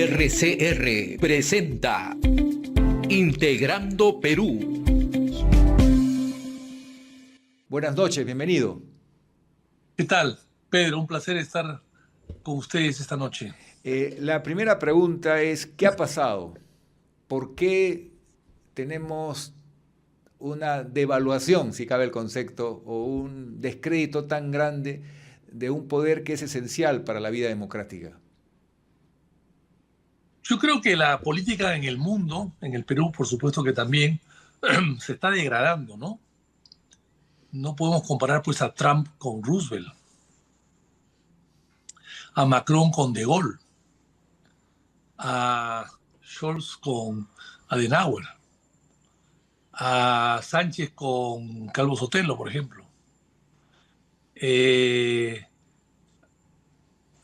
RCR presenta Integrando Perú. Buenas noches, bienvenido. ¿Qué tal, Pedro? Un placer estar con ustedes esta noche. La primera pregunta es, ¿qué ha pasado? ¿Por qué tenemos una devaluación, si cabe el concepto, o un descrédito tan grande de un poder que es esencial para la vida democrática? Yo creo que la política en el mundo, en el Perú, por supuesto que también, se está degradando, ¿no? No podemos comparar pues a Trump con Roosevelt, a Macron con De Gaulle, a Scholz con Adenauer, a Sánchez con Calvo Sotelo, por ejemplo, eh,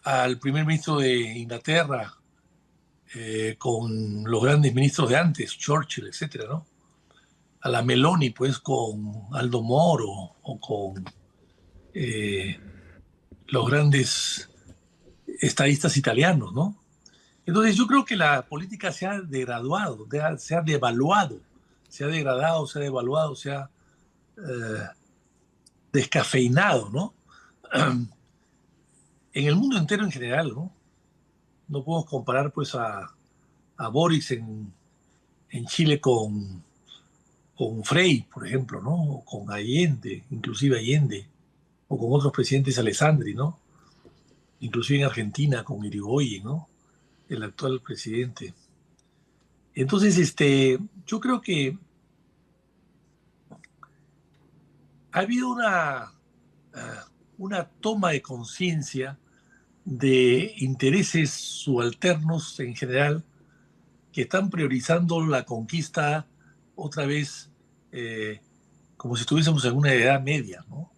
al primer ministro de Inglaterra con los grandes ministros de antes, Churchill, etcétera, ¿no? A la Meloni, pues, con Aldo Moro o con eh, los grandes estadistas italianos, ¿no? Entonces yo creo que la política se ha degradado, se ha devaluado, se ha degradado, se ha devaluado, se ha eh, descafeinado, ¿no? En el mundo entero en general, ¿no? No podemos comparar pues a Boris en Chile con Frei, por ejemplo, ¿no? O con Allende, inclusive Allende, o con otros presidentes Alessandri, ¿no? Inclusive en Argentina con Irigoyen, ¿no? El actual presidente. Entonces, yo creo que ha habido una toma de conciencia de intereses subalternos en general que están priorizando la conquista otra vez como si estuviésemos en una edad media, ¿no?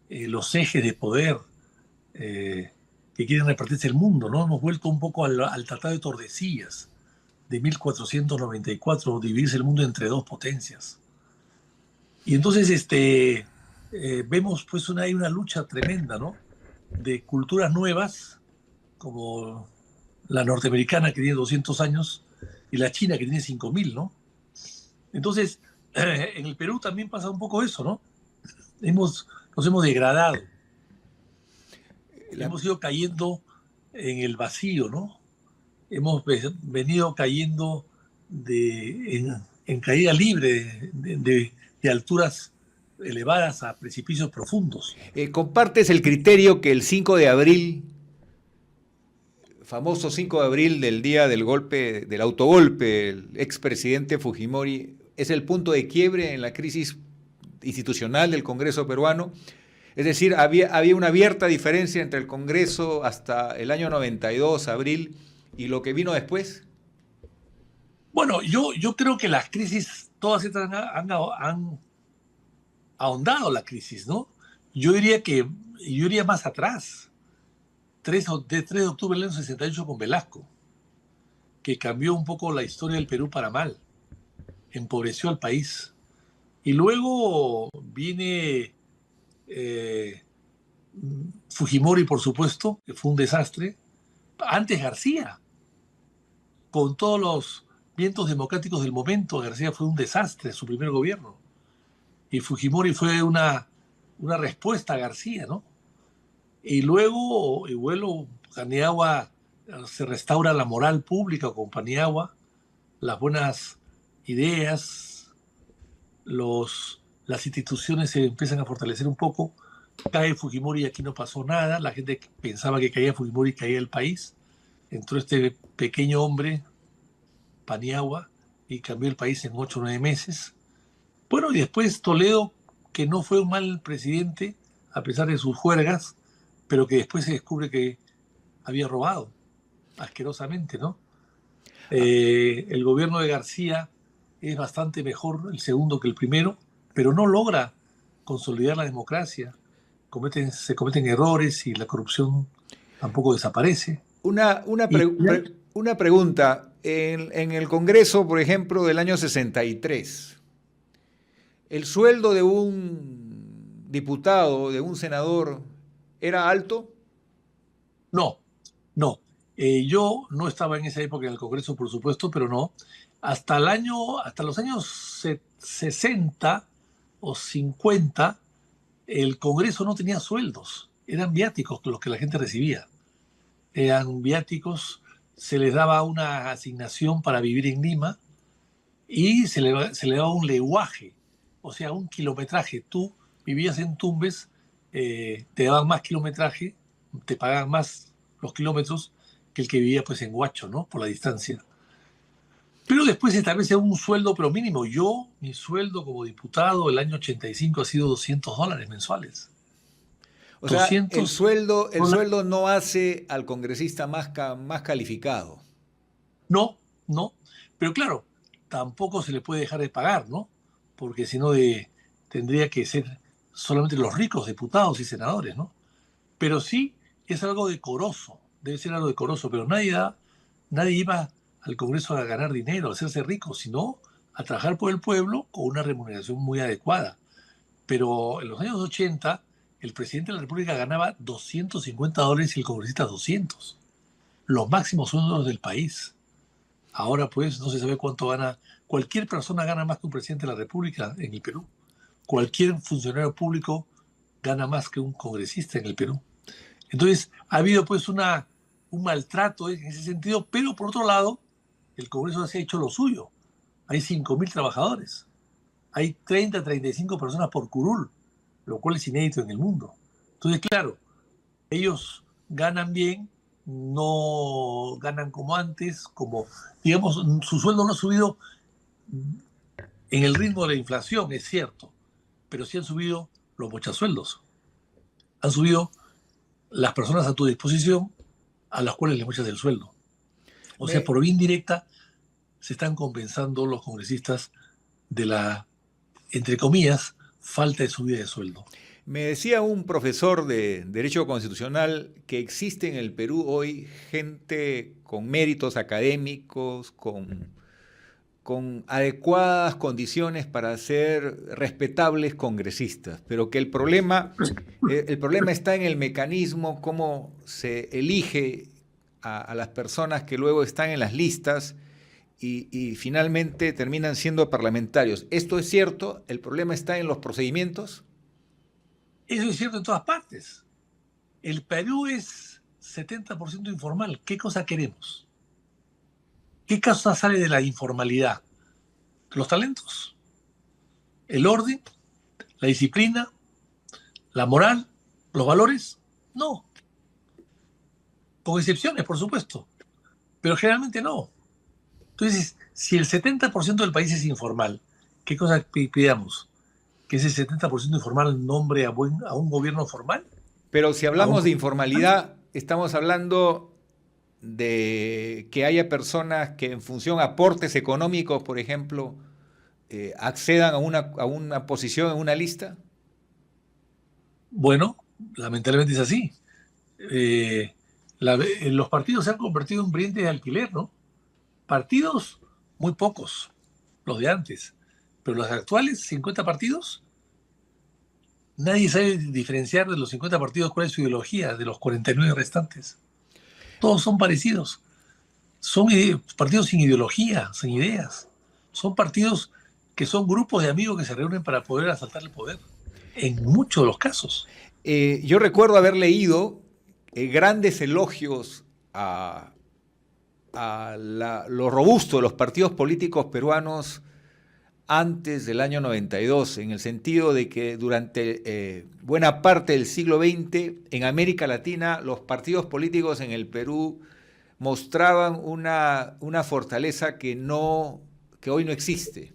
Los ejes de poder que quieren repartirse el mundo, ¿no? Hemos vuelto un poco al Tratado de Tordesillas de 1494, dividirse el mundo entre dos potencias. Y entonces vemos pues hay una lucha tremenda, ¿no? De culturas nuevas, como la norteamericana que tiene 200 años y la china que tiene 5000, ¿no? Entonces, en el Perú también pasa un poco eso, ¿no? Nos hemos degradado, hemos ido cayendo en el vacío, ¿no? Hemos venido cayendo en caída libre de alturas elevadas a precipicios profundos. ¿Compartes el criterio que el 5 de abril, famoso 5 de abril del día del golpe, del autogolpe, el expresidente Fujimori, es el punto de quiebre en la crisis institucional del Congreso peruano? Es decir, había una abierta diferencia entre el Congreso hasta el año 92, abril, y lo que vino después. Bueno, yo creo que las crisis, todas estas han ahondado la crisis, ¿no? Yo iría más atrás. 3 de octubre del año 68 con Velasco, que cambió un poco la historia del Perú para mal, empobreció al país. Y luego viene Fujimori, por supuesto, que fue un desastre. Antes García, con todos los vientos democráticos del momento, García fue un desastre, su primer gobierno. Y Fujimori fue una respuesta a García, ¿no? Y luego, Paniagua se restaura la moral pública con Paniagua, las buenas ideas, las instituciones se empiezan a fortalecer un poco. Cae Fujimori y aquí no pasó nada. La gente pensaba que caía Fujimori y caía el país. Entró este pequeño hombre, Paniagua, y cambió el país en 8 o 9 meses. Bueno, y después Toledo, que no fue un mal presidente, a pesar de sus juergas, pero que después se descubre que había robado asquerosamente, ¿no? El gobierno de García es bastante mejor, el segundo que el primero, pero no logra consolidar la democracia. Se cometen errores y la corrupción tampoco desaparece. Y, Una pregunta. En el Congreso, por ejemplo, del año 63, ¿el sueldo de un diputado, de un senador, era alto? no, no. Yo no estaba en esa época en el Congreso, por supuesto, pero no. Hasta los años 60 o 50, el Congreso no tenía sueldos. Eran viáticos los que la gente recibía. Eran viáticos, se les daba una asignación para vivir en Lima y se le daba un leguaje, o sea, un kilometraje. Tú vivías en Tumbes, te daban más kilometraje, te pagaban más los kilómetros que el que vivía pues en Huacho, ¿no? Por la distancia. Pero después se establece un sueldo, pero mínimo. Mi sueldo como diputado el año 85 ha sido $200 mensuales. O sea, 200 el dólares. sueldo no hace al congresista más calificado. No, no. Pero claro, tampoco se le puede dejar de pagar, ¿no? Porque si no, tendría que ser solamente los ricos diputados y senadores, ¿no? Pero sí es algo decoroso, debe ser algo decoroso, pero nadie iba al Congreso a ganar dinero, a hacerse rico, sino a trabajar por el pueblo con una remuneración muy adecuada. Pero en los años 80, el presidente de la República ganaba $250 y el congresista 200, los máximos sueldos del país. Ahora pues no se sabe cuánto gana. Cualquier persona gana más que un presidente de la República en el Perú. Cualquier funcionario público gana más que un congresista en el Perú. Entonces, ha habido pues un maltrato en ese sentido, pero por otro lado, el Congreso se ha hecho lo suyo. Hay 5.000 trabajadores, hay 35 personas por curul, lo cual es inédito en el mundo. Entonces, claro, ellos ganan bien, no ganan como antes, como, digamos, su sueldo no ha subido en el ritmo de la inflación, es cierto, pero sí han subido los mochasueldos, han subido las personas a tu disposición a las cuales le mochas el sueldo. O sea, Me, por vía indirecta se están compensando los congresistas de la, entre comillas, falta de subida de sueldo. Me decía un profesor de Derecho Constitucional que existe en el Perú hoy gente con méritos académicos, con adecuadas condiciones para ser respetables congresistas, pero que el problema está en el mecanismo, cómo se elige a las personas que luego están en las listas y finalmente terminan siendo parlamentarios. ¿Esto es cierto? ¿El problema está en los procedimientos? Eso es cierto en todas partes. El Perú es 70% informal. ¿Qué cosa queremos? ¿Qué cosa sale de la informalidad? Los talentos, el orden, la disciplina, la moral, los valores. No, con excepciones, por supuesto, pero generalmente no. Entonces, si el 70% del país es informal, ¿qué cosa pidamos? ¿Que ese 70% informal nombre a un gobierno formal? Pero si ¿A un hablamos de formal? informalidad, estamos hablando de que haya personas que en función a aportes económicos, por ejemplo, accedan a una posición en una lista. Bueno, lamentablemente es así. Eh, los partidos se han convertido en brindis de alquiler, ¿no? Partidos, muy pocos, los de antes, pero los actuales, 50 partidos, nadie sabe diferenciar de los 50 partidos cuál es su ideología de los 49 restantes. Todos son parecidos. Son partidos sin ideología, sin ideas. Son partidos que son grupos de amigos que se reúnen para poder asaltar el poder, en muchos de los casos. Yo recuerdo haber leído grandes elogios lo robusto de los partidos políticos peruanos antes del año 92, en el sentido de que durante buena parte del siglo XX en América Latina los partidos políticos en el Perú mostraban una fortaleza que hoy no existe.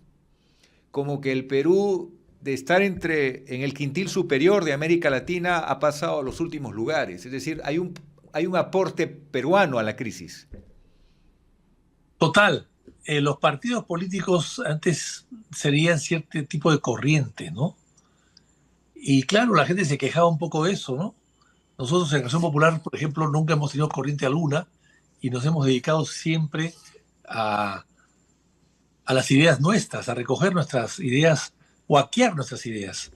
Como que el Perú, de estar en el quintil superior de América Latina, ha pasado a los últimos lugares. Es decir, hay un aporte peruano a la crisis. Total, los partidos políticos antes serían cierto tipo de corriente, ¿no? Y claro, la gente se quejaba un poco de eso, ¿no? Nosotros en Acción Popular, por ejemplo, nunca hemos tenido corriente alguna y nos hemos dedicado siempre a, a las ideas nuestras, a recoger nuestras ideas o a hackear nuestras ideas.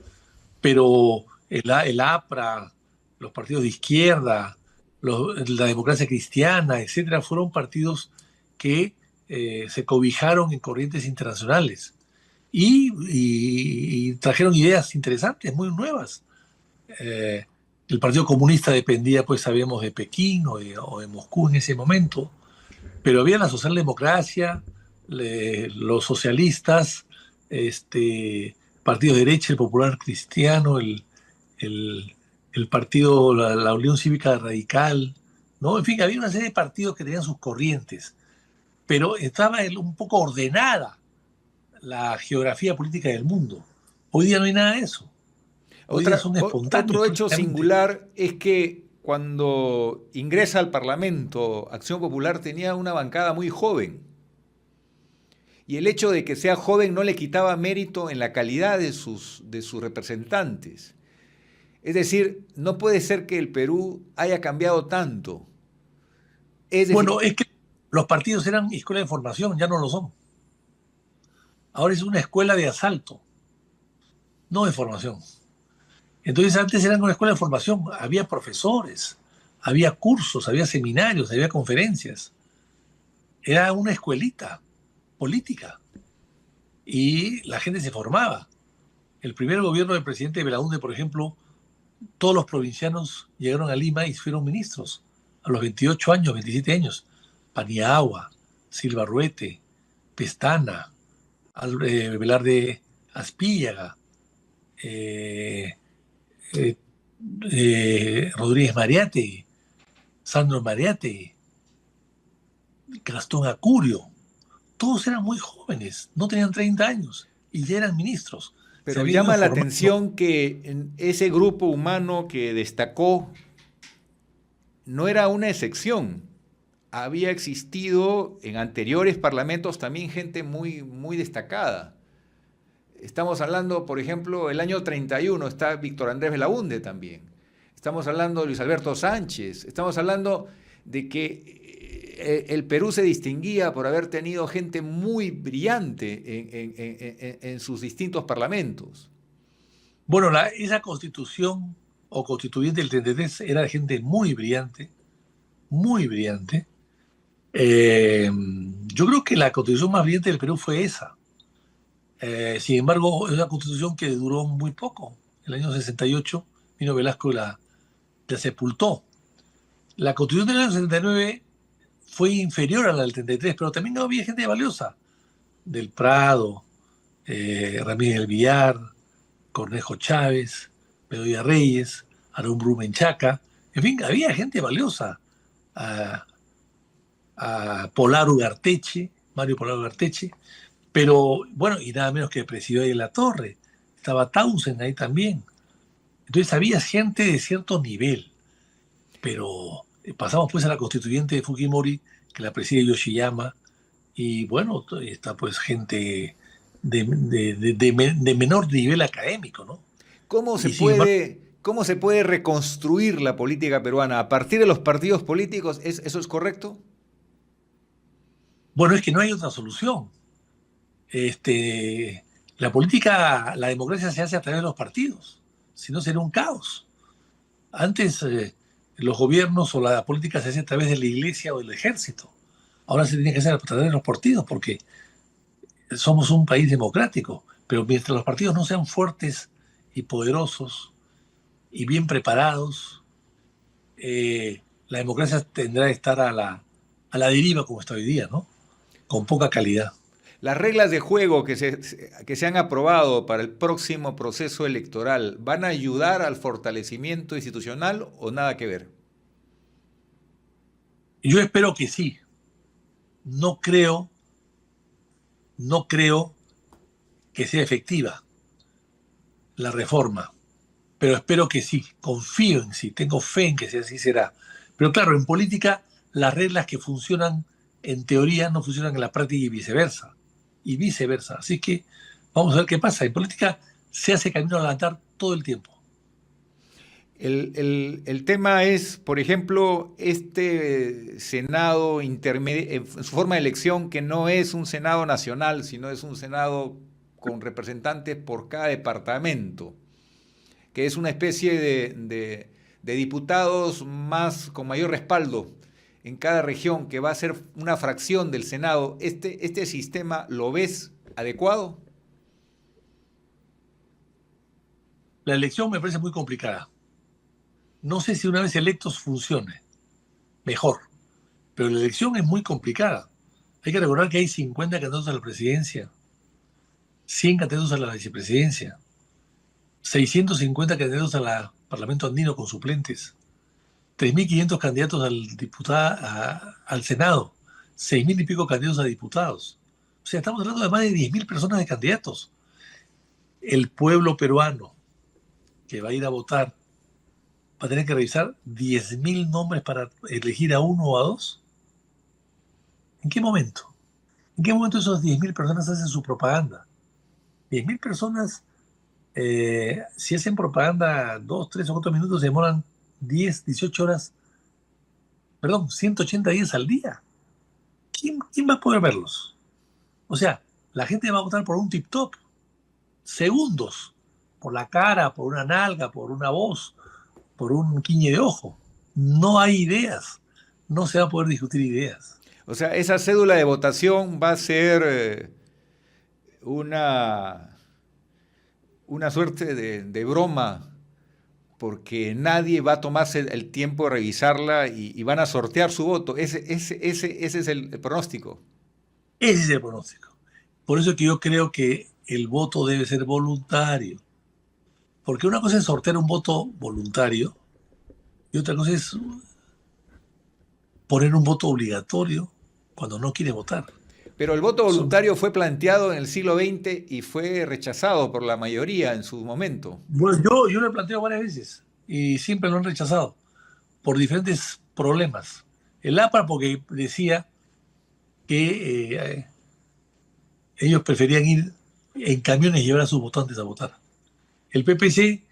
Pero el APRA, los partidos de izquierda, la democracia cristiana, etcétera, fueron partidos que se cobijaron en corrientes internacionales y trajeron ideas interesantes, muy nuevas. Eh, el Partido Comunista dependía, pues sabíamos, de Pekín o de Moscú en ese momento, pero había la socialdemocracia, los socialistas, partido de derecha, el Popular Cristiano, el, el partido, la Unión Cívica Radical, ¿no? En fin, había una serie de partidos que tenían sus corrientes, pero estaba un poco ordenada la geografía política del mundo. Hoy día no hay nada de eso. Hoy día son espontáneos Otro hecho prácticamente. singular es que cuando ingresa al Parlamento Acción Popular tenía una bancada muy joven. Y el hecho de que sea joven no le quitaba mérito en la calidad de sus representantes. Es decir, no puede ser que el Perú haya cambiado tanto. Es Bueno, decir, es que los partidos eran escuela de formación, ya no lo son. Ahora es una escuela de asalto, no de formación. Entonces antes eran una escuela de formación, había profesores, había cursos, había seminarios, había conferencias. Era una escuelita política y la gente se formaba. El primer gobierno del presidente Belaúnde, por ejemplo, todos los provincianos llegaron a Lima y fueron ministros a los 28 años, 27 años. Paniagua, Silva Ruete, Pestana, Velarde Aspíllaga, eh, eh, Rodríguez Mariate, Sandro Mariate, Gastón Acurio. Todos eran muy jóvenes, no tenían 30 años y ya eran ministros. Se pero habían ido llama la formando. atención que en ese grupo humano que destacó no era una excepción. Había existido en anteriores parlamentos también gente muy destacada. Estamos hablando, por ejemplo, el año 31 está Víctor Andrés Belaúnde también. Estamos hablando de Luis Alberto Sánchez. Estamos hablando de que el Perú se distinguía por haber tenido gente muy brillante en sus distintos parlamentos. Bueno, esa constitución o constituyente del 33 era de gente muy brillante, muy brillante. Yo creo que la constitución más brillante del Perú fue esa. Sin embargo, es una constitución que duró muy poco. En el año 68 vino Velasco y la sepultó. La constitución del año 69 fue inferior a la del 33, pero también no había gente valiosa. Del Prado, Ramírez del Villar, Cornejo Chávez, Bedoya Reyes, Aarón Brumenchaca. En fin, había gente valiosa. A, a Polar Ugarteche, Mario Polar Ugarteche. Pero bueno, y nada menos que presidió ahí la torre. Estaba Townsend ahí también. Entonces había gente de cierto nivel, pero pasamos pues a la constituyente de Fujimori, que la preside Yoshiyama, y bueno, está pues gente de menor nivel académico, ¿no? Y sin embargo, ¿Cómo se puede reconstruir la política peruana? ¿A partir de los partidos políticos? ¿Eso es correcto? bueno, es que no hay otra solución. Este, la política, la democracia se hace a través de los partidos, si no sería un caos. Antes los gobiernos o la política se hacía a través de la iglesia o del ejército. Ahora se tiene que hacer a través de los partidos porque somos un país democrático. Pero mientras los partidos no sean fuertes y poderosos y bien preparados, la democracia tendrá que estar a la deriva como está hoy día, ¿no? Con poca calidad. Las reglas de juego que se han aprobado para el próximo proceso electoral van a ayudar al fortalecimiento institucional o nada que ver. Yo espero que sí. No creo, no creo que sea efectiva la reforma, pero espero que sí, confío en sí, tengo fe en que así será. Pero claro, en política las reglas que funcionan en teoría no funcionan en la práctica y viceversa. Y viceversa. Así que vamos a ver qué pasa. En política se hace camino al andar todo el tiempo. El tema es, por ejemplo, este Senado intermedio, en su forma de elección, que no es un Senado nacional, sino es un Senado con representantes por cada departamento, que es una especie de diputados más con mayor respaldo en cada región, que va a ser una fracción del Senado, ¿este sistema lo ves adecuado? La elección me parece muy complicada. No sé si una vez electos funcione mejor, pero la elección es muy complicada. Hay que recordar que hay 50 candidatos a la presidencia, 100 candidatos a la vicepresidencia, 650 candidatos al Parlamento andino con suplentes, 3.500 candidatos al Senado, 6.000 y pico candidatos a diputados. O sea, estamos hablando de más de 10.000 personas de candidatos. El pueblo peruano que va a ir a votar va a tener que revisar 10.000 nombres para elegir a uno o a dos. ¿En qué momento? ¿En qué momento esas 10.000 personas hacen su propaganda? 10.000 personas, si hacen propaganda 2, 3 o 4 minutos, se demoran 10, 18 horas, perdón, 180 días al día. ¿Quién va a poder verlos? O sea, la gente va a votar por un TikTok, segundos, por la cara, por una nalga, por una voz, por un guiñe de ojo. No hay ideas, no se va a poder discutir ideas. O sea, esa cédula de votación va a ser una, una suerte de broma, porque nadie va a tomarse el tiempo de revisarla y van a sortear su voto. Ese es el pronóstico. Ese es el pronóstico. Por eso es que yo creo que el voto debe ser voluntario. Porque una cosa es sortear un voto voluntario y otra cosa es poner un voto obligatorio cuando no quiere votar. Pero el voto Son- voluntario fue planteado en el siglo XX y fue rechazado por la mayoría en su momento. bueno, yo lo he planteado varias veces y siempre lo han rechazado por diferentes problemas. El APRA porque decía que ellos preferían ir en camiones y llevar a sus votantes a votar. El PPC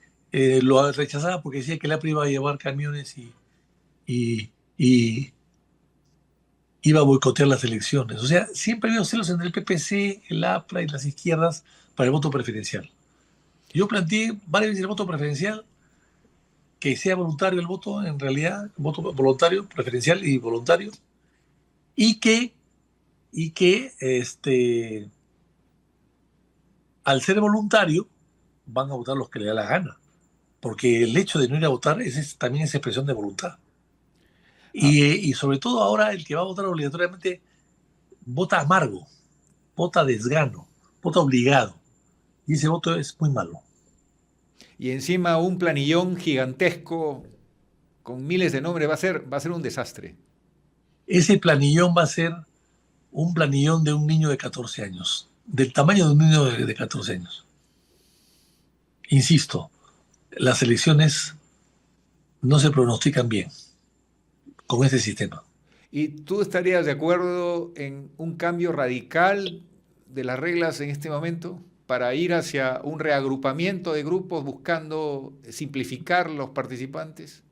lo rechazaba porque decía que el APRA iba a llevar camiones y iba a boicotear las elecciones. O sea, siempre ha habido celos entre el PPC, el APRA y las izquierdas para el voto preferencial. Yo planteé varias veces el voto preferencial, que sea voluntario el voto, en realidad, voto voluntario, preferencial y voluntario, y que al ser voluntario van a votar los que le da la gana, porque el hecho de no ir a votar también es expresión de voluntad. Ah, Y sobre todo ahora el que va a votar obligatoriamente vota amargo, vota desgano, vota obligado. Y ese voto es muy malo. y encima un planillón gigantesco con miles de nombres va a ser un desastre. Ese planillón va a ser un planillón de un niño de 14 años, del tamaño de un niño de 14 años. Insisto, las elecciones no se pronostican bien con este sistema. ¿Y tú estarías de acuerdo en un cambio radical de las reglas en este momento para ir hacia un reagrupamiento de grupos buscando simplificar los participantes?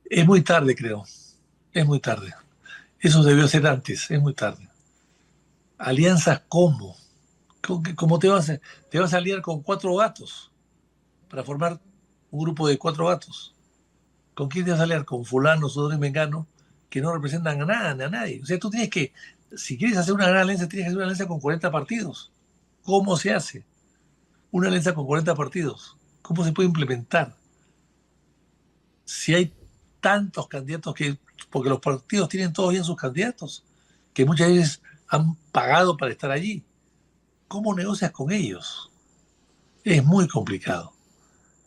Es muy tarde, creo. Es muy tarde. Eso debió ser antes. Es muy tarde. Alianzas cómo. ¿Cómo te vas a aliar con 4 gatos para formar un grupo de 4 gatos? ¿Con quién te vas a aliar? Con fulano, sudor y mengano, que no representan a nada, ni a nadie. O sea, tú tienes que, si quieres hacer una gran alianza, tienes que hacer una alianza con 40 partidos. ¿Cómo se hace una alianza con 40 partidos? ¿Cómo se puede implementar? Si hay tantos candidatos porque los partidos tienen todos bien sus candidatos, que muchas veces han pagado para estar allí. ¿Cómo negocias con ellos? Es muy complicado.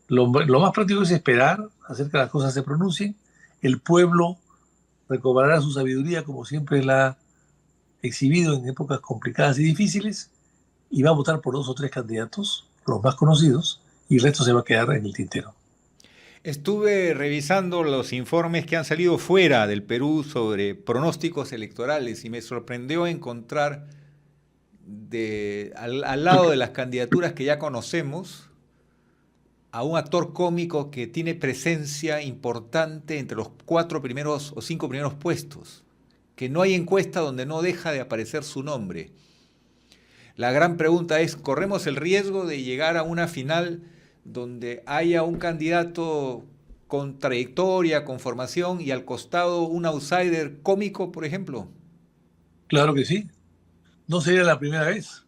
Lo más práctico es esperar, hacer que las cosas se pronuncien. El pueblo recobrará su sabiduría como siempre la ha exhibido en épocas complicadas y difíciles y va a votar por 2 o 3 candidatos, los más conocidos, y el resto se va a quedar en el tintero. Estuve revisando los informes que han salido fuera del Perú sobre pronósticos electorales y me sorprendió encontrar al lado de las candidaturas que ya conocemos a un actor cómico que tiene presencia importante entre los 4 primeros o 5 primeros puestos, que no hay encuesta donde no deja de aparecer su nombre. La gran pregunta es, ¿corremos el riesgo de llegar a una final donde haya un candidato con trayectoria, con formación y al costado un outsider cómico, por ejemplo? Claro que sí. No sería la primera vez.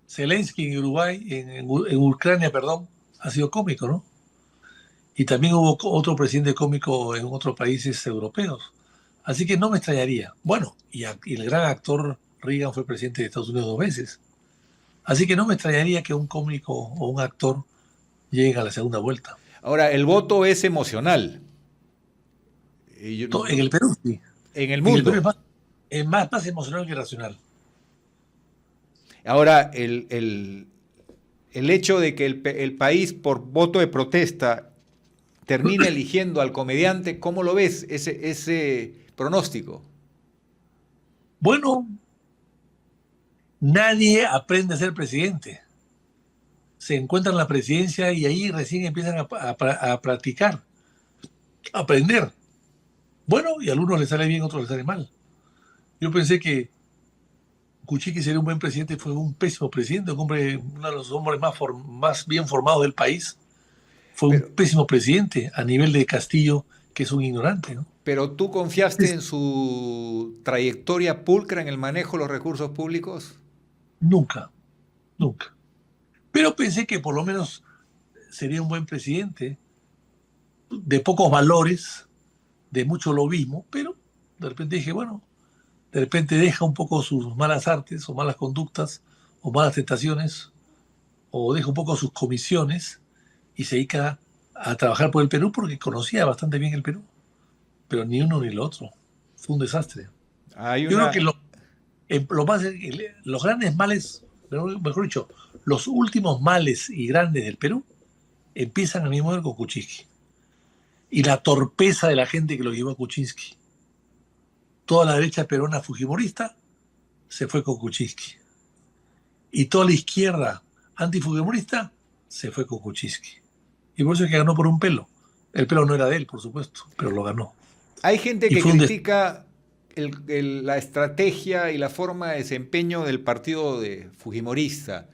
Zelensky en Uruguay, en Ucrania, perdón, ha sido cómico, ¿no? Y también hubo otro presidente cómico en otros países europeos. Así que no me extrañaría. Bueno, y el gran actor Reagan fue presidente de Estados Unidos 2 veces. Así que no me extrañaría que un cómico o un actor llegue a la segunda vuelta. Ahora, el voto es emocional. En el Perú, sí. En el En el Perú mundo. es más emocional que racional. Ahora, el hecho de que el país, por voto de protesta, termine eligiendo al comediante, ¿cómo lo ves ese pronóstico? Bueno, nadie aprende a ser presidente. Se encuentran en la presidencia y ahí recién empiezan a practicar, a aprender. Bueno, y a algunos les sale bien, a otros les sale mal. Yo pensé que Kuczynski sería un buen presidente, fue un pésimo presidente, uno de los hombres más bien formados del país. Fue un Pero, pésimo presidente a nivel de Castillo, que es un ignorante, ¿no? pero ¿tú confiaste en su trayectoria pulcra en el manejo de los recursos públicos? Nunca, nunca. Pero pensé que por lo menos sería un buen presidente, de pocos valores, de mucho lobismo, pero de repente dije, bueno, de repente deja un poco sus malas artes o malas conductas o malas tentaciones o deja un poco sus comisiones y se dedica a trabajar por el Perú porque conocía bastante bien el Perú, pero ni uno ni lo otro. Fue un desastre. Hay Yo creo que una, los grandes males, mejor dicho, los últimos males y grandes del Perú empiezan a mi modo con Kuczynski. Y la torpeza de la gente que lo llevó a Kuczynski. Toda la derecha peruana fujimorista se fue con Kuczynski. Y toda la izquierda antifujimorista se fue con Kuczynski. Y por eso es que ganó por un pelo. El pelo no era de él, por supuesto, pero lo ganó. hay gente Y que fue un critica la estrategia y la forma de desempeño del partido de Fujimorista.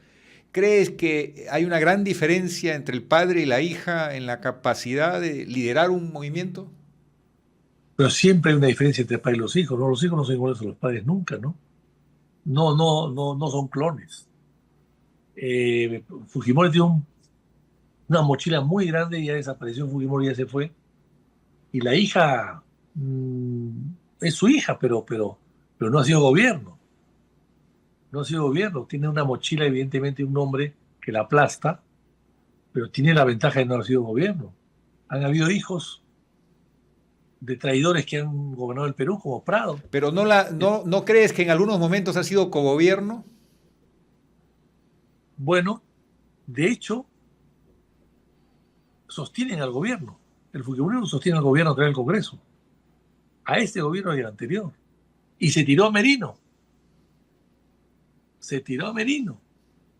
¿Crees que hay una gran diferencia entre el padre y la hija en la capacidad de liderar un movimiento? Pero siempre hay una diferencia entre el padre y los hijos, ¿no? Los hijos no son iguales a los padres nunca, ¿no? No, no, no, no son clones. Fujimori tiene una mochila muy grande y ya desapareció Fujimori, ya se fue. Y la hija es su hija, pero no ha sido gobierno. No ha sido gobierno. Tiene una mochila, evidentemente, un hombre que la aplasta, pero tiene la ventaja de no haber sido gobierno. Han habido hijos de traidores que han gobernado el Perú, como Prado. Pero ¿no crees que en algunos momentos ha sido cogobierno? Bueno, de hecho, sostienen al gobierno. El Fujimori sostiene al gobierno a través del Congreso. A este gobierno y al anterior. Y se tiró a Merino. Se tiró a Merino.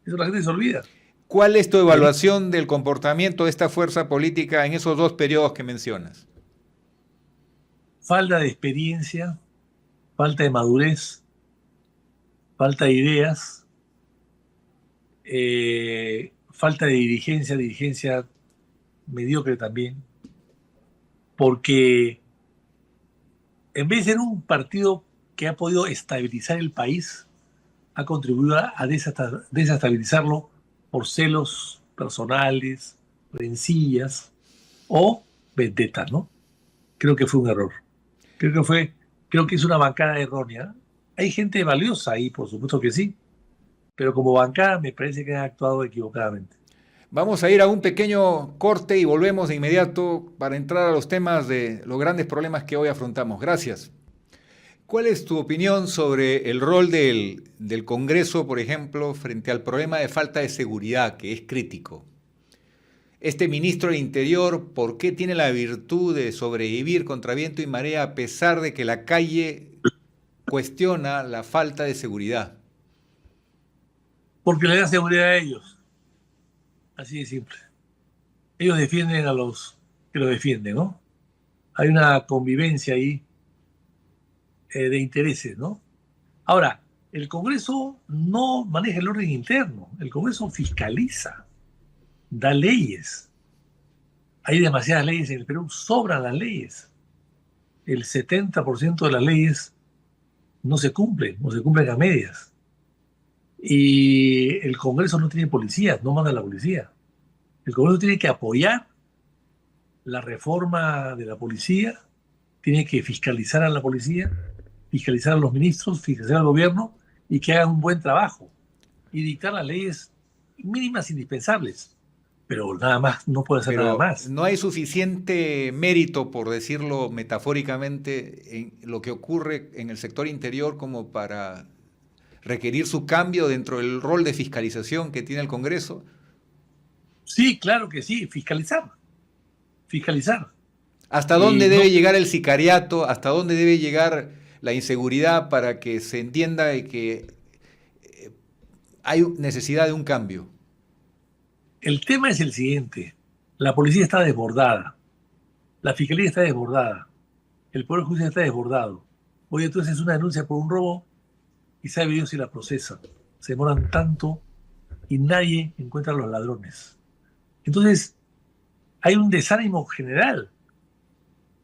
Eso la gente se olvida. ¿Cuál es tu Merino, evaluación del comportamiento de esta fuerza política en esos dos periodos que mencionas? falta de experiencia, falta de madurez, falta de ideas, falta de dirigencia mediocre también, porque en vez de ser un partido que ha podido estabilizar el país, ha contribuido a desestabilizarlo por celos personales, rencillas o vendetas, ¿no? Creo que fue un error. Creo que es una bancada errónea. Hay gente valiosa ahí, por supuesto que sí, pero como bancada me parece que han actuado equivocadamente. Vamos a ir a un pequeño corte y volvemos de inmediato para entrar a los temas de los grandes problemas que hoy afrontamos. Gracias. ¿Cuál es tu opinión sobre el rol del Congreso, por ejemplo, frente al problema de falta de seguridad, que es crítico? Este ministro del Interior, ¿por qué tiene la virtud de sobrevivir contra viento y marea a pesar de que la calle cuestiona la falta de seguridad? Porque le da seguridad a ellos, así de simple. Ellos defienden a los que lo defienden, ¿no? Hay una convivencia ahí de intereses, ¿no? Ahora, el Congreso no maneja el orden interno, el Congreso fiscaliza, da leyes, hay demasiadas leyes en el Perú, sobran las leyes. El 70% de las leyes no se cumplen o se cumplen a medias. Y el Congreso no tiene policía, no manda a la policía. El Congreso tiene que apoyar la reforma de la policía, tiene que fiscalizar a la policía, fiscalizar a los ministros, fiscalizar al gobierno y que hagan un buen trabajo y dictar las leyes mínimas indispensables. Pero nada más, no puede hacer nada Pero más. no hay suficiente mérito, por decirlo metafóricamente, en lo que ocurre en el sector interior como para requerir su cambio dentro del rol de fiscalización que tiene el Congreso. Sí, claro que sí, fiscalizar, fiscalizar. ¿Hasta Y dónde no, debe llegar el sicariato? ¿Hasta dónde debe llegar la inseguridad para que se entienda que hay necesidad de un cambio? el tema es el siguiente. La policía está desbordada, la fiscalía está desbordada, el Poder Judicial está desbordado. Oye, entonces es una denuncia por un robo y sabe Dios si la procesa. Se demoran tanto y nadie encuentra a los ladrones. Entonces, hay un desánimo general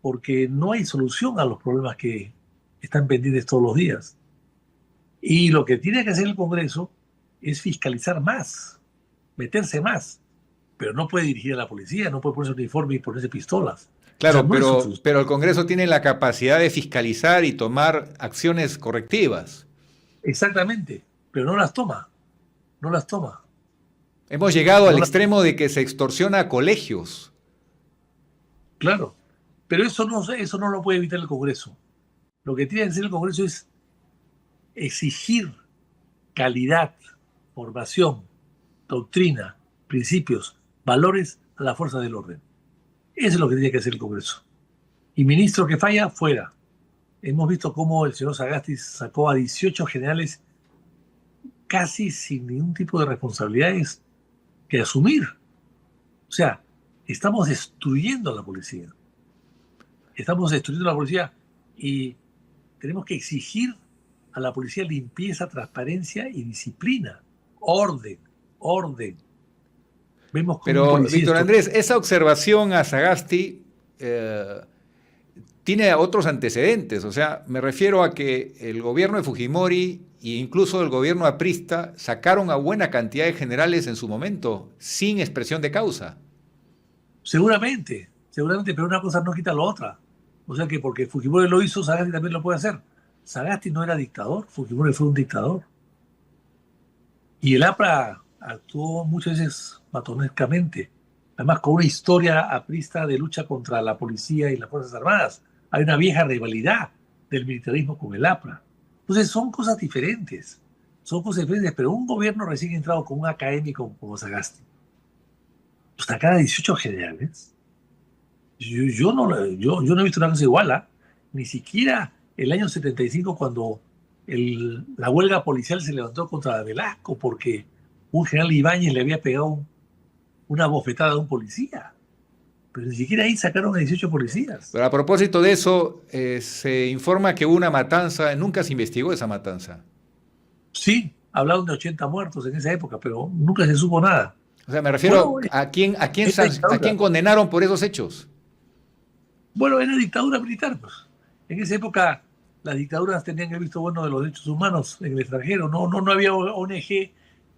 porque no hay solución a los problemas que están pendientes todos los días. Y lo que tiene que hacer el Congreso es fiscalizar más, meterse más, pero no puede dirigir a la policía, no puede ponerse uniforme y ponerse pistolas. Esa Claro, no es su función. pero el Congreso tiene la capacidad de fiscalizar y tomar acciones correctivas. Exactamente, pero no las toma, no las toma, Hemos llegado al no las, extremo de que se extorsiona a colegios. claro. Pero eso no lo puede evitar el Congreso. Lo que tiene que hacer el Congreso es exigir calidad, formación, doctrina, principios, valores a la fuerza del orden. Eso es lo que tiene que hacer el Congreso. Y ministro que falla, fuera. Hemos visto cómo el señor Sagasti sacó a 18 generales casi sin ningún tipo de responsabilidades que asumir. O sea, estamos destruyendo a la policía. Estamos destruyendo a la policía y tenemos que exigir a la policía limpieza, transparencia y disciplina. Orden, orden. Vemos como un Pero, policía Víctor esto. Andrés, esa observación a Sagasti tiene otros antecedentes. O sea, me refiero a que el gobierno de Fujimori e incluso el gobierno aprista sacaron a buena cantidad de generales en su momento, sin expresión de causa. Seguramente, seguramente, pero una cosa no quita la otra. O sea que porque Fujimori lo hizo, Sagasti también lo puede hacer. Sagasti no era dictador, Fujimori fue un dictador. Y el APRA actuó muchas veces matonescamente, además con una historia aprista de lucha contra la policía y las Fuerzas Armadas. Hay una vieja rivalidad del militarismo con el APRA. Entonces son cosas diferentes, pero un gobierno recién entrado con un académico como Sagasti, pues sacar a 18 generales, yo no he visto una cosa igual, ¿ah? Ni siquiera el año 75 cuando la huelga policial se levantó contra Velasco porque un general Ibáñez le había pegado una bofetada a un policía. Pero ni siquiera ahí sacaron a 18 policías. Pero a propósito de eso, se informa que hubo una matanza, nunca se investigó esa matanza. Sí, hablaron de 80 muertos en esa época, pero nunca se supo nada. O sea, me Bueno, refiero a es la a dictadura. quién condenaron por esos hechos. Bueno, era dictadura militar, pues. En esa época las dictaduras tenían el visto bueno de los derechos humanos en el extranjero. No había ONG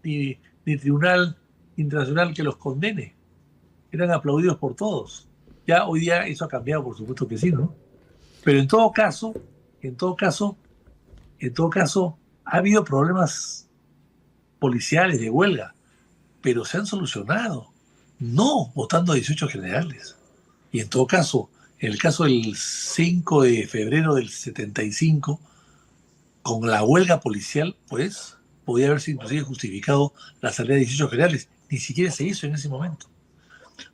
ni tribunal internacional que los condene. Eran aplaudidos por todos. Ya hoy día eso ha cambiado, por supuesto que sí, ¿no? Pero en todo caso, ha habido problemas policiales de huelga, pero se han solucionado, no votando a 18 generales. Y en todo caso, en el caso del 5 de febrero del 75, con la huelga policial, pues, podía haberse inclusive justificado la salida de 18 generales. Ni siquiera se hizo en ese momento.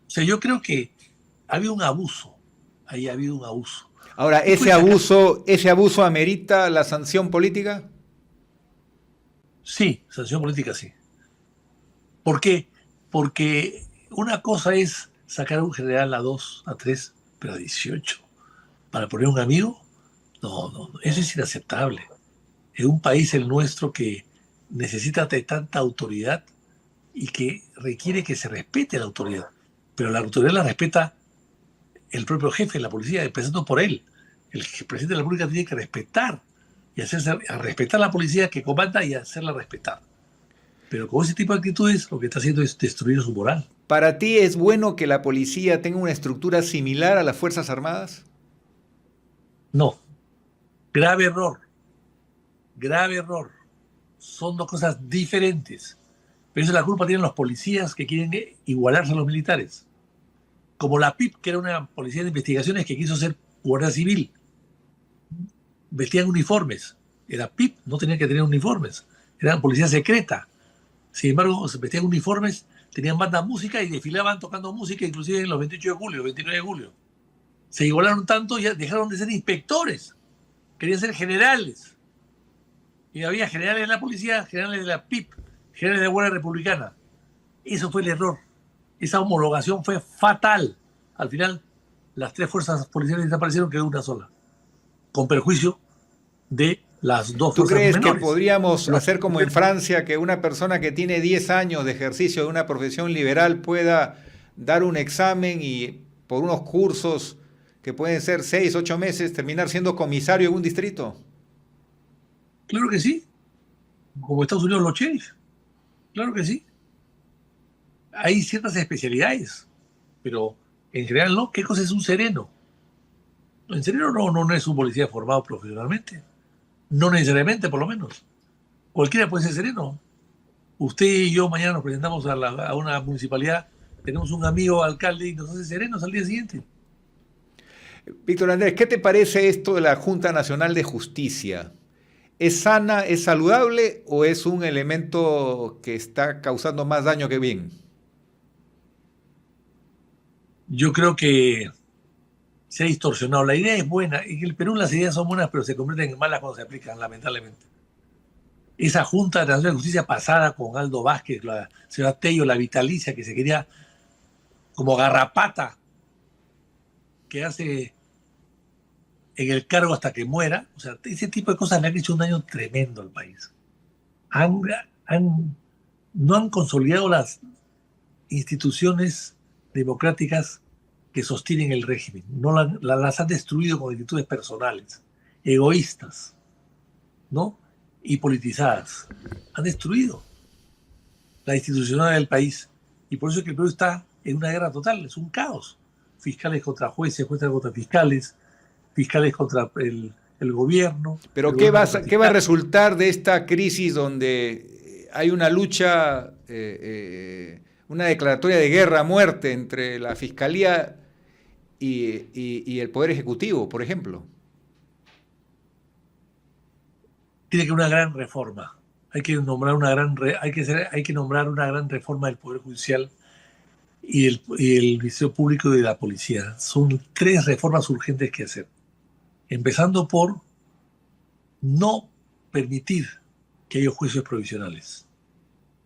O sea, yo creo que ha habido un abuso. Ahí ha habido un abuso. Ahora, Tú puedes sacar, ese abuso amerita la sanción política. sí, sanción política sí. ¿Por qué? Porque una cosa es sacar a un general a 2, a 3, pero a 18. Para poner un amigo, no, eso es inaceptable. En un país el nuestro que necesita de tanta autoridad y que requiere que se respete la autoridad, pero la autoridad la respeta el propio jefe de la policía, empezando por él. El presidente de la República tiene que respetar y a respetar a la policía que comanda y hacerla respetar. Pero con ese tipo de actitudes lo que está haciendo es destruir su moral. ¿Para ti es bueno que la policía tenga una estructura similar a las Fuerzas Armadas? No, grave error, grave error. Son dos cosas diferentes. Pero eso la culpa tienen los policías que quieren igualarse a los militares. Como la PIP, que era una policía de investigaciones que quiso ser guardia civil. Vestían uniformes. Era PIP, no tenían que tener uniformes. Eran policía secreta. Sin embargo, vestían uniformes, tenían banda música y desfilaban tocando música, inclusive en los 28 de julio, 29 de julio. Se igualaron tanto y ya dejaron de ser inspectores. Querían ser generales. Y había generales de la policía, generales de la PIP, generales de la Guardia Republicana. Eso fue el error. Esa homologación fue fatal. Al final, las tres fuerzas policiales desaparecieron, quedó una sola. Con perjuicio de las dos ¿Tú fuerzas crees menores. que podríamos hacer como en Francia, que una persona que tiene 10 años de ejercicio de una profesión liberal pueda dar un examen y por unos cursos que pueden ser 6, 8 meses, terminar siendo comisario en un distrito? Claro que sí. Como Estados Unidos los sheriff. Claro que sí. Hay ciertas especialidades, pero en general no. ¿Qué cosa es un sereno? En sereno no es un policía formado profesionalmente. No necesariamente, por lo menos. Cualquiera puede ser sereno. Usted y yo mañana nos presentamos a una municipalidad, tenemos un amigo alcalde y nos hace serenos al día siguiente. Víctor Andrés, ¿qué te parece esto de la Junta Nacional de Justicia? ¿Es sana, es saludable o es un elemento que está causando más daño que bien? Yo creo que se ha distorsionado. La idea es buena. En el Perú las ideas son buenas, pero se convierten en malas cuando se aplican, lamentablemente. Esa Junta Nacional de Justicia pasada con Aldo Vázquez, la señora Tello, la vitalicia, que se quería como garrapata quedarse en el cargo hasta que muera. O sea, ese tipo de cosas le han hecho un daño tremendo al país. No han consolidado las instituciones democráticas que sostienen el régimen. No las han destruido con actitudes personales, egoístas, ¿no? Y politizadas. Han destruido la institucionalidad del país. Y por eso es que el Perú está en una guerra total. Es un caos. Fiscales contra jueces, jueces contra fiscales, fiscales contra el gobierno. Pero ¿qué va a resultar de esta crisis donde hay una lucha, una declaratoria de guerra a muerte entre la Fiscalía y el Poder Ejecutivo, por ejemplo? Tiene que haber una gran reforma. Hay que nombrar una gran reforma del Poder Judicial y el Ministerio Público y de la Policía. Son 3 reformas urgentes que hacer. Empezando por no permitir que haya juicios provisionales.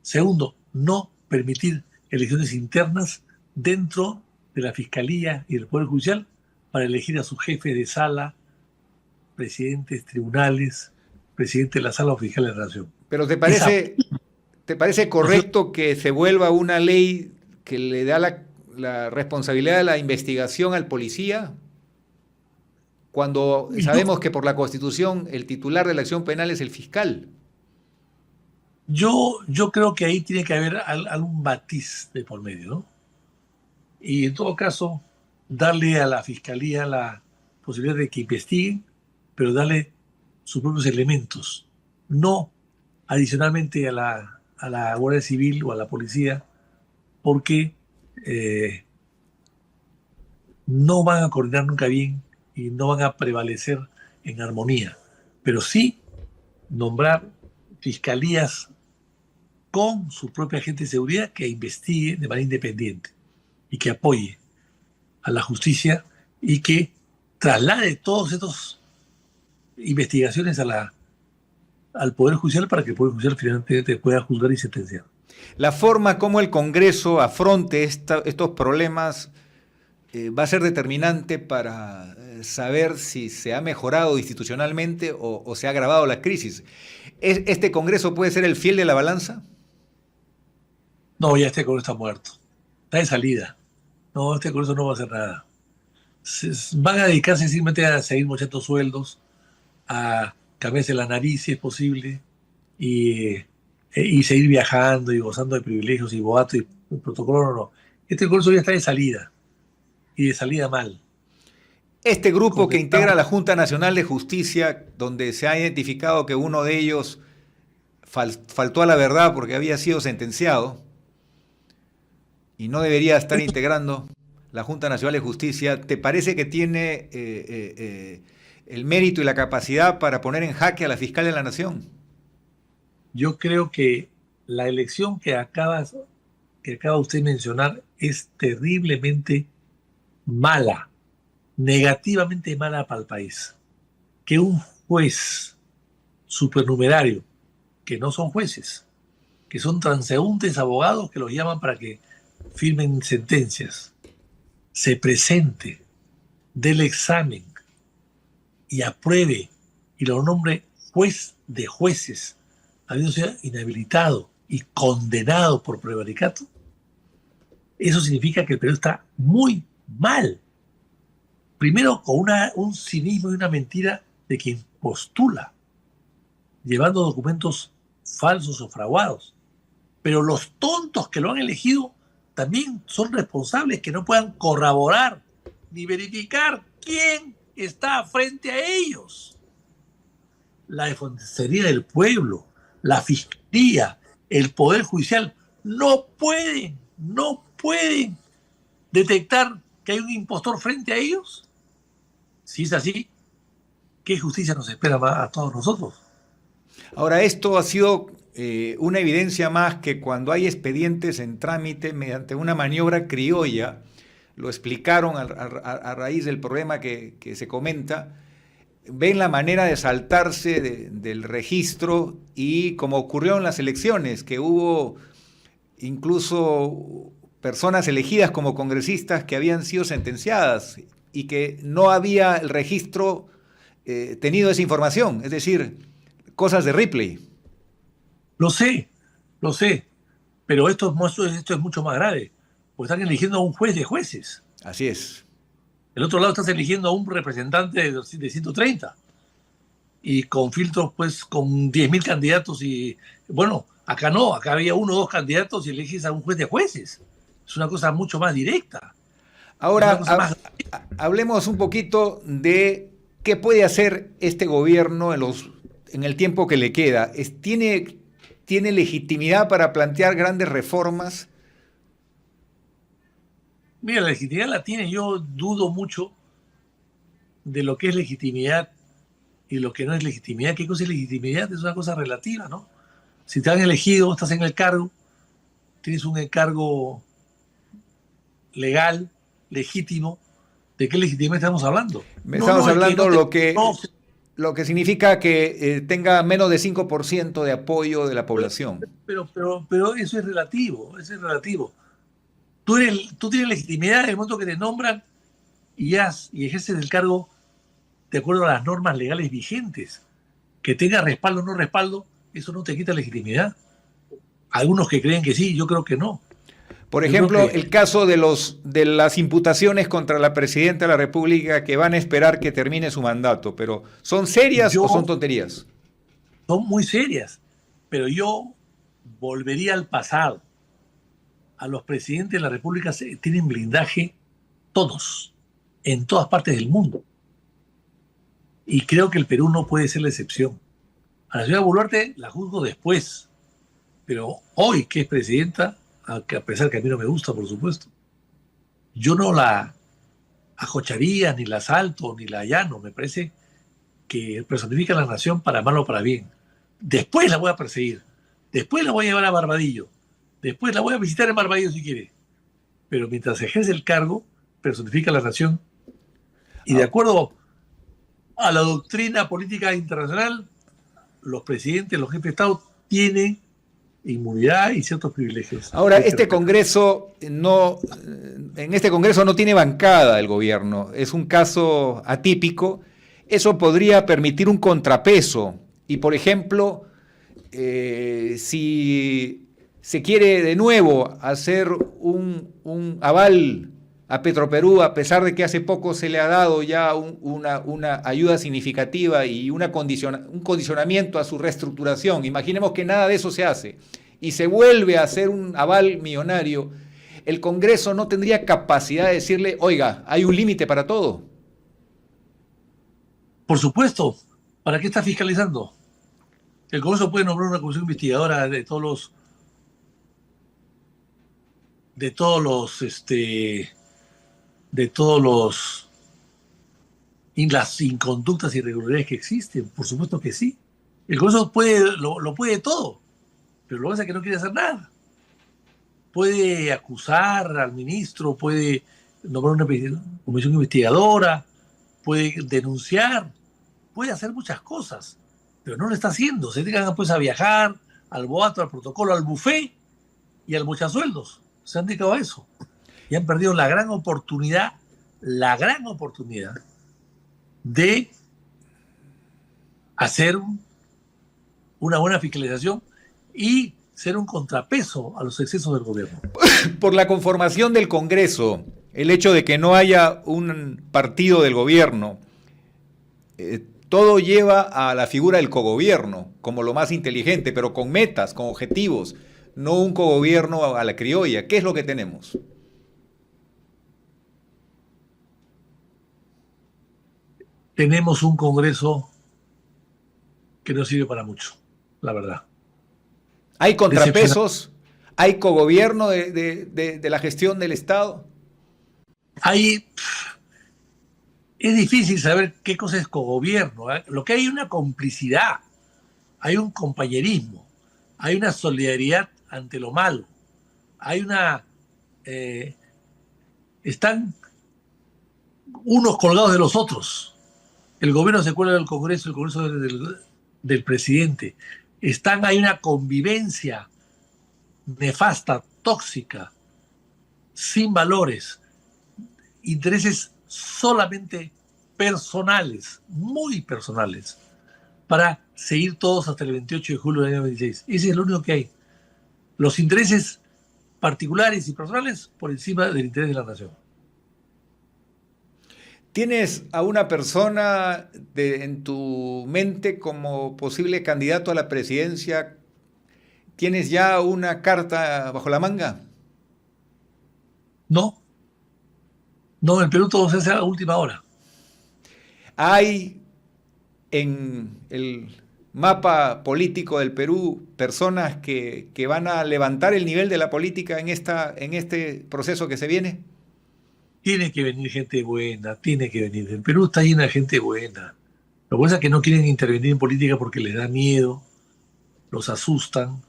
Segundo, no permitir elecciones internas dentro de la Fiscalía y del Poder Judicial para elegir a su jefe de sala, presidentes, tribunales, presidente de la sala o fiscal de la nación. ¿Pero te parece correcto que se vuelva una ley que le da la responsabilidad de la investigación al policía? Cuando sabemos que por la Constitución el titular de la acción penal es el fiscal. Yo creo que ahí tiene que haber algún matiz de por medio, ¿no? Y en todo caso, darle a la Fiscalía la posibilidad de que investiguen, pero darle sus propios elementos, no adicionalmente a la Guardia Civil o a la policía, porque no van a coordinar nunca bien y no van a prevalecer en armonía, pero sí nombrar fiscalías con su propia agente de seguridad que investigue de manera independiente y que apoye a la justicia y que traslade todos estos investigaciones al Poder Judicial para que el Poder Judicial finalmente pueda juzgar y sentenciar. La forma como el Congreso afronte estos problemas va a ser determinante para saber si se ha mejorado institucionalmente o se ha agravado la crisis. ¿Este Congreso puede ser el fiel de la balanza? No, ya este Congreso está muerto. Está de salida. No, este Congreso no va a hacer nada. van a dedicarse simplemente a seguir mochando sueldos, a cambiarse la nariz si es posible, y, y seguir viajando y gozando de privilegios y boatos y protocolo. No, no. Este curso ya está de salida, y de salida mal. Este grupo que integra Convengamos. la Junta Nacional de Justicia, donde se ha identificado que uno de ellos faltó a la verdad porque había sido sentenciado y no debería estar integrando la Junta Nacional de Justicia, ¿te parece que tiene el mérito y la capacidad para poner en jaque a la fiscal de la Nación? Yo creo que la elección que acaba usted de mencionar es terriblemente mala, negativamente mala para el país. Que un juez supernumerario, que no son jueces, que son transeúntes abogados que los llaman para que firmen sentencias, se presente, dé el examen y apruebe y lo nombre juez de jueces, habiendo sido inhabilitado y condenado por prevaricato, eso significa que el Perú está muy mal. Primero, con un cinismo y una mentira de quien postula, llevando documentos falsos o fraguados. Pero los tontos que lo han elegido también son responsables, que no puedan corroborar ni verificar quién está frente a ellos. La Defensoría del Pueblo, la Fiscalía, el Poder Judicial no pueden detectar que hay un impostor frente a ellos. Si es así, ¿qué justicia nos espera a todos nosotros? Ahora, esto ha sido una evidencia más que cuando hay expedientes en trámite mediante una maniobra criolla, lo explicaron a raíz del problema que se comenta, ven la manera de saltarse del registro y como ocurrió en las elecciones, que hubo incluso personas elegidas como congresistas que habían sido sentenciadas y que no había el registro tenido esa información, es decir, cosas de Ripley. Lo sé, pero esto es mucho más grave, porque están eligiendo a un juez de jueces. Así es. Del otro lado estás eligiendo a un representante de 130 y con filtros, pues, con 10.000 candidatos y, bueno, acá no, acá había uno o dos candidatos y eliges a un juez de jueces. Es una cosa mucho más directa. Es una Ahora, cosa más... hablemos un poquito de qué puede hacer este gobierno en el tiempo que le queda. ¿Tiene legitimidad para plantear grandes reformas? Mira, la legitimidad la tiene. Yo dudo mucho de lo que es legitimidad y lo que no es legitimidad. ¿Qué cosa es legitimidad? Es una cosa relativa, ¿no? Si te han elegido, estás en el cargo, tienes un encargo legal, legítimo, ¿de qué legitimidad estamos hablando? No, Estamos no, es que hablando no te... No, lo que significa que tenga menos de 5% de apoyo de la población. pero eso es relativo, eso es relativo. Tú tienes legitimidad en el momento que te nombran y ejerces el cargo de acuerdo a las normas legales vigentes. Que tenga respaldo o no respaldo, eso no te quita legitimidad. Algunos que creen que sí, yo creo que no. Por Yo creo ejemplo, que el caso de las imputaciones contra la presidenta de la República que van a esperar que termine su mandato, pero ¿son serias o son yo tonterías? son muy serias, pero yo volvería al pasado. A los presidentes de la República tienen blindaje todos, en todas partes del mundo. Y creo que el Perú no puede ser la excepción. A la señora Boluarte la juzgo después, pero hoy que es presidenta, a pesar que a mí no me gusta, por supuesto, yo no la ajocharía, ni la asalto, ni la allano. Me parece que personifica a la nación para mal o para bien. Después la voy a perseguir, después la voy a llevar a Barbadillo, después la voy a visitar en Barbadillo si quiere, pero mientras ejerce el cargo, personifica a la nación y de Ah, acuerdo a la doctrina política internacional, los presidentes, los jefes de Estado tienen inmunidad y ciertos privilegios Ahora, que hay que respetar. en este Congreso no tiene bancada el gobierno, es un caso atípico. Eso podría permitir un contrapeso y, por ejemplo, si se quiere de nuevo hacer un aval a Petroperú, a pesar de que hace poco se le ha dado ya una ayuda significativa y un condicionamiento a su reestructuración, imaginemos que nada de eso se hace y se vuelve a hacer un aval millonario, el Congreso no tendría capacidad de decirle, oiga, hay un límite para todo. Por supuesto, ¿para qué está fiscalizando? El Congreso puede nombrar una comisión investigadora de las inconductas y irregularidades que existen. Por supuesto que sí. El Congreso lo puede todo, pero lo que pasa es que no quiere hacer nada. Puede acusar al ministro, puede nombrar una comisión investigadora, puede denunciar, puede hacer muchas cosas, pero no lo está haciendo. Se dedican pues a viajar, al boato, al protocolo, al buffet y al mochasueldos. Se han dedicado a eso. Y han perdido la gran oportunidad de hacer una buena fiscalización y ser un contrapeso a los excesos del gobierno. Por la conformación del Congreso, el hecho de que no haya un partido del gobierno, todo lleva a la figura del cogobierno como lo más inteligente, pero con metas, con objetivos, no un cogobierno a la criolla. ¿Qué es lo que tenemos? Tenemos un Congreso que no sirve para mucho, la verdad. ¿Hay contrapesos? ¿Hay cogobierno de la gestión del Estado? Es difícil saber qué cosa es cogobierno. Lo que hay es una complicidad, hay un compañerismo, hay una solidaridad ante lo malo, están unos colgados de los otros. El gobierno se cuelga del Congreso, el Congreso del presidente. Hay una convivencia nefasta, tóxica, sin valores, intereses solamente personales, muy personales, para seguir todos hasta el 28 de julio del año 2026. Ese es lo único que hay. Los intereses particulares y personales por encima del interés de la nación. ¿Tienes a una persona en tu mente como posible candidato a la presidencia? ¿Tienes ya una carta bajo la manga? No, en Perú todo se hace a última hora. ¿Hay en el mapa político del Perú personas que van a levantar el nivel de la política en este proceso que se viene? Tiene que venir gente buena, tiene que venir. El Perú está lleno de gente buena. Lo que pasa es que no quieren intervenir en política porque les da miedo, los asustan.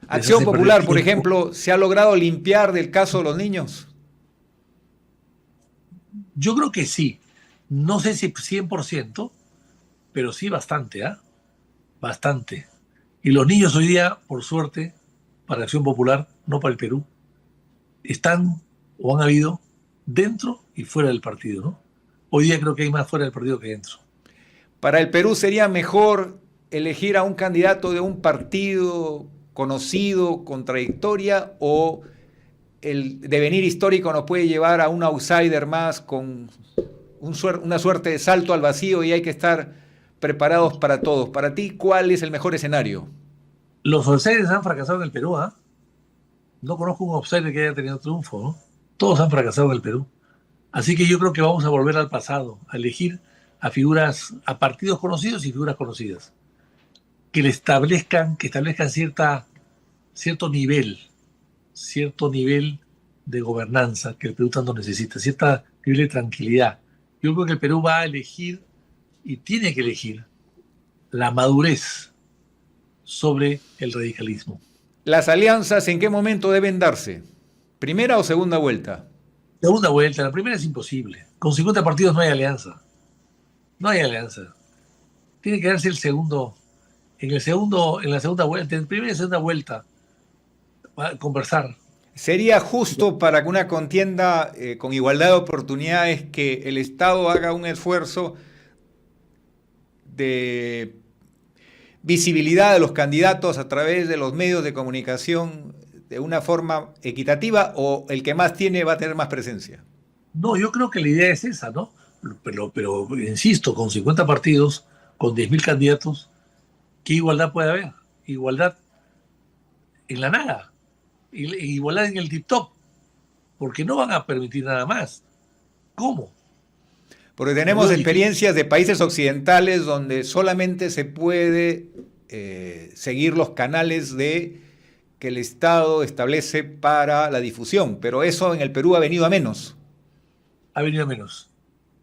Acción Popular, por ejemplo, ¿se ha logrado limpiar del caso de los niños? Yo creo que sí. No sé si 100%, pero sí bastante, Bastante. Y los niños hoy día, por suerte, para Acción Popular, no para el Perú, están o han habido dentro y fuera del partido, ¿no? Hoy día creo que hay más fuera del partido que dentro. Para el Perú sería mejor elegir a un candidato de un partido conocido, contradictoria, o el devenir histórico nos puede llevar a un outsider más con una suerte de salto al vacío y hay que estar preparados para todos. Para ti, ¿cuál es el mejor escenario? Los outsiders han fracasado en el Perú, No conozco un outsider que haya tenido triunfo, ¿no? Todos han fracasado en el Perú. Así que yo creo que vamos a volver al pasado, a elegir a partidos conocidos y figuras conocidas, que establezcan cierto nivel de gobernanza que el Perú tanto necesita, cierto nivel de tranquilidad. Yo creo que el Perú va a elegir y tiene que elegir la madurez sobre el radicalismo. ¿Las alianzas en qué momento deben darse? ¿Primera o segunda vuelta? Segunda vuelta, la primera es imposible. Con 50 partidos no hay alianza. No hay alianza. Tiene que darse en la segunda vuelta, en primera y segunda vuelta, a conversar. ¿Sería justo para que una contienda con igualdad de oportunidades que el Estado haga un esfuerzo de visibilidad de los candidatos a través de los medios de comunicación de una forma equitativa, o el que más tiene va a tener más presencia? No, yo creo que la idea es esa, ¿no? Pero insisto, con 50 partidos, con 10.000 candidatos, ¿qué igualdad puede haber? Igualdad en la nada, igualdad en el tip-top, porque no van a permitir nada más. ¿Cómo? Porque Lo tenemos veo difícil. experiencias de países occidentales donde solamente se puede seguir los canales que el Estado establece para la difusión, pero eso en el Perú ha venido a menos. Ha venido a menos.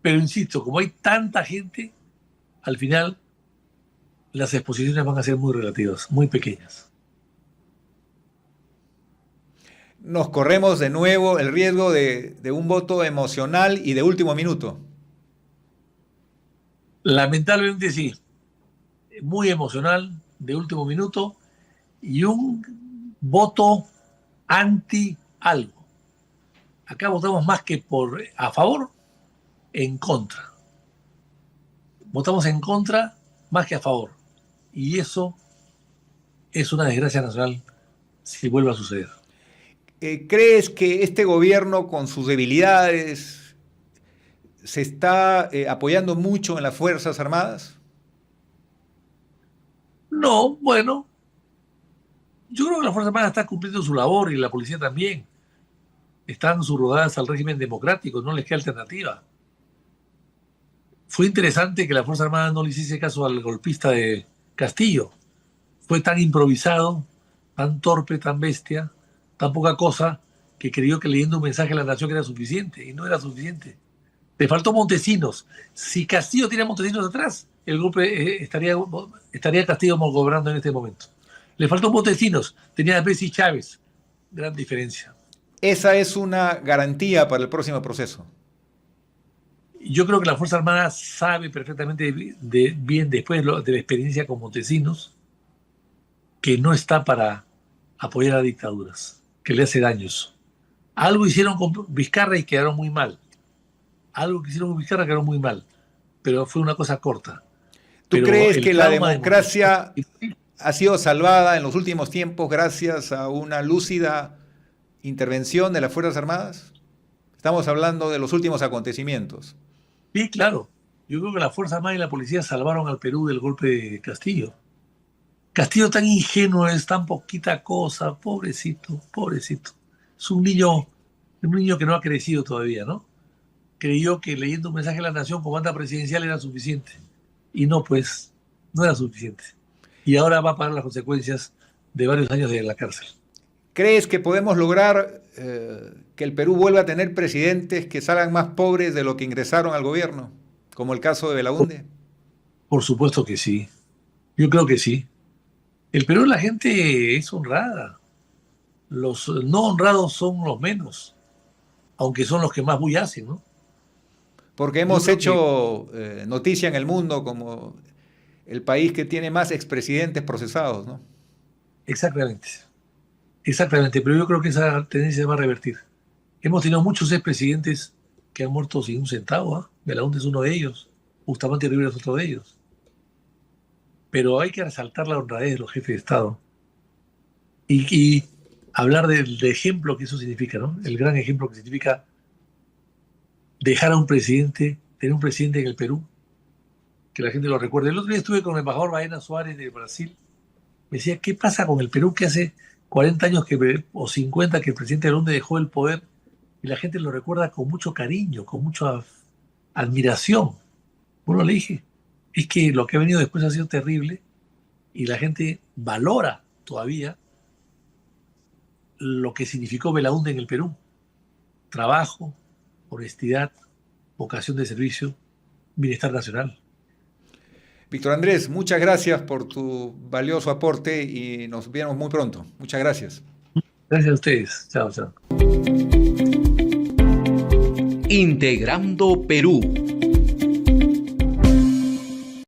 Pero insisto, como hay tanta gente, al final las exposiciones van a ser muy relativas, muy pequeñas. Nos corremos de nuevo el riesgo de un voto emocional y de último minuto. Lamentablemente sí, muy emocional, de último minuto, y un voto anti algo. Acá votamos más que a favor, en contra. Votamos en contra más que a favor. Y eso es una desgracia nacional si vuelve a suceder. ¿Crees que este gobierno, con sus debilidades, se está apoyando mucho en las Fuerzas Armadas? No, bueno, yo creo que la Fuerza Armada está cumpliendo su labor y la policía también. Están subrogadas al régimen democrático, no les queda alternativa. Fue interesante que la Fuerza Armada no le hiciese caso al golpista de Castillo. Fue tan improvisado, tan torpe, tan bestia, tan poca cosa, que creyó que leyendo un mensaje a la nación era suficiente, y no era suficiente. Le faltó Montesinos. Si Castillo tiene a Montesinos atrás, el golpe estaría Castillo gobernando en este momento. Le faltó Montesinos, tenía a Bessi Chávez. Gran diferencia. Esa es una garantía para el próximo proceso. Yo creo que la Fuerza Armada sabe perfectamente bien después de la experiencia con Montesinos que no está para apoyar a dictaduras, que le hace daños. Algo hicieron con Vizcarra y quedaron muy mal. Algo que hicieron con Vizcarra quedaron muy mal, pero fue una cosa corta. ¿Tú Pero crees el que la trauma de Montesinos, democracia ha sido salvada en los últimos tiempos gracias a una lúcida intervención de las Fuerzas Armadas? Estamos hablando de los últimos acontecimientos. sí, claro. Yo creo que la Fuerza Armada y la policía salvaron al Perú del golpe de Castillo. Castillo tan ingenuo es, tan poquita cosa, pobrecito, pobrecito. Es un niño que no ha crecido todavía, ¿no? Creyó que leyendo un mensaje a la nación como banda presidencial era suficiente. Y no, pues, no era suficiente. Y ahora va a pagar las consecuencias de varios años de la cárcel. ¿Crees que podemos lograr que el Perú vuelva a tener presidentes que salgan más pobres de lo que ingresaron al gobierno? Como el caso de Belaúnde. Por supuesto que sí. Yo creo que sí. El Perú, la gente es honrada. Los no honrados son los menos, aunque son los que más bulla hacen, ¿no? Porque Yo hemos creo que hecho noticia en el mundo como el país que tiene más expresidentes procesados, ¿no? exactamente, exactamente, pero yo creo que esa tendencia se va a revertir. Hemos tenido muchos expresidentes que han muerto sin un centavo, ¿ah? Belaúnde es uno de ellos, Bustamante Rivera es otro de ellos. Pero hay que resaltar la honradez de los jefes de Estado y hablar del ejemplo que eso significa, ¿no? El gran ejemplo que significa dejar a un presidente, tener un presidente en el Perú, que la gente lo recuerde. El otro día estuve con el embajador Baena Suárez de Brasil. Me decía, ¿qué pasa con el Perú que hace 40 años o 50 que el presidente Belaúnde dejó el poder y la gente lo recuerda con mucho cariño, con mucha admiración? Bueno, le dije, es que lo que ha venido después ha sido terrible y la gente valora todavía lo que significó Belaúnde en el Perú. Trabajo, honestidad, vocación de servicio, bienestar nacional. Víctor Andrés, muchas gracias por tu valioso aporte y nos vemos muy pronto. Muchas gracias. Gracias a ustedes. Chao, chao. Integrando Perú.